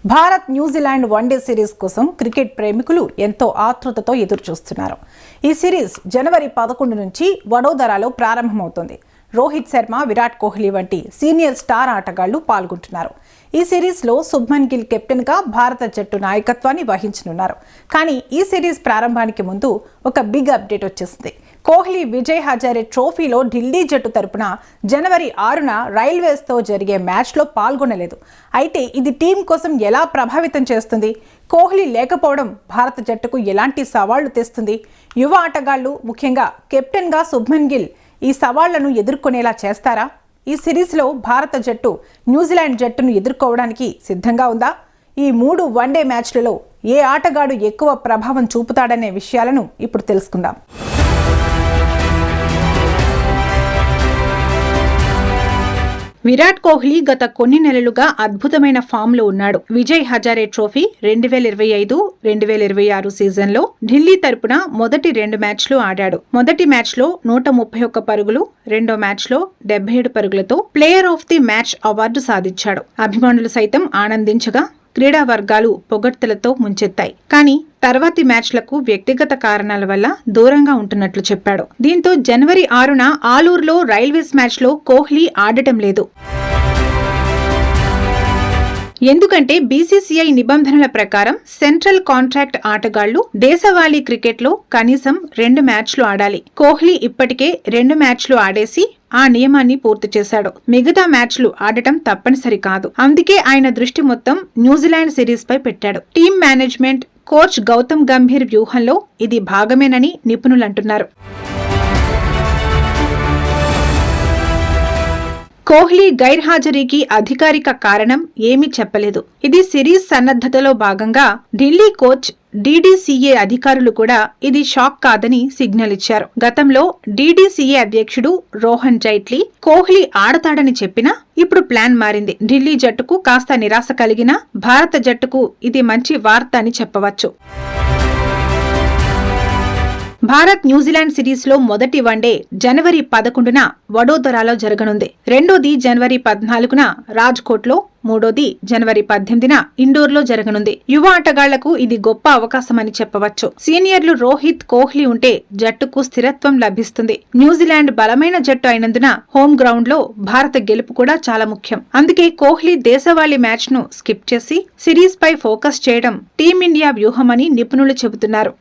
Bharat New Zealand one day series కోసం cricket ప్రేమికులు ఎంతో ఆతృతతో ఎదురుచూస్తున్నారు. ఈ సిరీస్ జనవరి 11 నుంచి వడోదరాలో ప్రారంభమవుతుంది. రోహిత్ శర్మ, విరాట్ కోహ్లీ వంటి సీనియర్ స్టార్ ఆటగాళ్లు పాల్గొంటున్నారు. ఈ సిరీస్లో శుభ్మన్ గిల్ కెప్టెన్గా భారత జట్టు నాయకత్వాన్ని వహించనున్నారు. కానీ ఈ సిరీస్ ప్రారంభానికి ముందు ఒక బిగ్ అప్డేట్ వచ్చేసింది. కోహ్లీ విజయ్ హజారే ట్రోఫీలో ఢిల్లీ జట్టు తరపున జనవరి 6న రైల్వేస్తో జరిగే మ్యాచ్లో పాల్గొనలేదు. అయితే ఇది టీం కోసం ఎలా ప్రభావితం చేస్తుంది? కోహ్లీ లేకపోవడం భారత జట్టుకు ఎలాంటి సవాళ్లు తెస్తుంది? యువ ఆటగాళ్లు, ముఖ్యంగా కెప్టెన్గా శుభ్మన్ గిల్ ఈ సవాళ్లను ఎదుర్కొనేలా చేస్తారా? ఈ సిరీస్లో భారత జట్టు న్యూజిలాండ్ జట్టును ఎదుర్కోవడానికి సిద్ధంగా ఉందా? ఈ 3 వన్డే మ్యాచ్లలో ఏ ఆటగాడు ఎక్కువ ప్రభావం చూపుతాడనే విషయాలను ఇప్పుడు తెలుసుకుందాం. విరాట్ కోహ్లీ గత కొన్ని నెలలుగా అద్భుతమైన ఫామ్లో ఉన్నాడు. విజయ్ హజారే ట్రోఫీ 2025, 2026 సీజన్లో ఢిల్లీ తరపున మొదటి 2 మ్యాచ్లు ఆడాడు. మొదటి మ్యాచ్లో 131 పరుగులు, రెండో మ్యాచ్లో 77 పరుగులతో player of the match award సాధించాడు. అభిమానులు సైతం ఆనందించగా క్రీడా వర్గాలు పొగడ్తలతో ముంచెత్తాయి. కానీ తర్వాతి మ్యాచ్లకు వ్యక్తిగత కారణాల వల్ల దూరంగా ఉంటున్నట్లు చెప్పాడు. దీంతో జనవరి 6న ఆలూరులో రైల్వేస్ మ్యాచ్లో కోహ్లీ ఆడటం లేదు. ఎందుకంటే బీసీసీఐ నిబంధనల ప్రకారం సెంట్రల్ కాంట్రాక్ట్ ఆటగాళ్లు దేశవాళీ క్రికెట్లో కనీసం 2 మ్యాచ్లు ఆడాలి. కోహ్లీ ఇప్పటికే 2 మ్యాచ్లు ఆడేసి ఆ నియమాన్ని పూర్తి చేశాడు. మిగతా మ్యాచ్లు ఆడటం తప్పనిసరి కాదు. అందుకే ఆయన దృష్టి మొత్తం న్యూజిలాండ్ సిరీస్ పై పెట్టాడు. Team management, coach Gautam Gambhir వ్యూహంలో ఇది భాగమేనని నిపుణులంటున్నారు. కోహ్లీ గైర్హాజరీకి అధికారిక కారణం ఏమీ చెప్పలేదు. ఇది సిరీస్ సన్నద్ధతలో భాగంగా ఢిల్లీ కోచ్ డీడీసీఏ అధికారులు కూడా ఇది షాక్ కాదని సిగ్నల్ ఇచ్చారు. గతంలో డీడీసీఏ అధ్యక్షుడు రోహన్ జైట్లీ కోహ్లీ ఆడతాడని చెప్పినా ఇప్పుడు ప్లాన్ మారింది. ఢిల్లీ జట్టుకు కాస్త నిరాశ కలిగినా భారత జట్టుకు ఇది మంచి వార్త అని చెప్పవచ్చు. భారత్ న్యూజిలాండ్ సిరీస్ లో మొదటి వన్డే జనవరి 11న వడోదరాలో జరగనుంది. రెండోది జనవరి 14న రాజ్కోట్లో, మూడోది జనవరి 18న ఇండోర్లో జరగనుంది. యువ ఆటగాళ్లకు ఇది గొప్ప అవకాశమని చెప్పవచ్చు. సీనియర్లు రోహిత్, కోహ్లీ ఉంటే జట్టుకు స్థిరత్వం లభిస్తుంది. న్యూజిలాండ్ బలమైన జట్టు అయినందున హోమ్ గ్రౌండ్ లో భారత గెలుపు కూడా చాలా ముఖ్యం. అందుకే కోహ్లీ దేశవాళీ మ్యాచ్ ను స్కిప్ చేసి సిరీస్ పై ఫోకస్ చేయడం టీమిండియా వ్యూహమని నిపుణులు చెబుతున్నారు.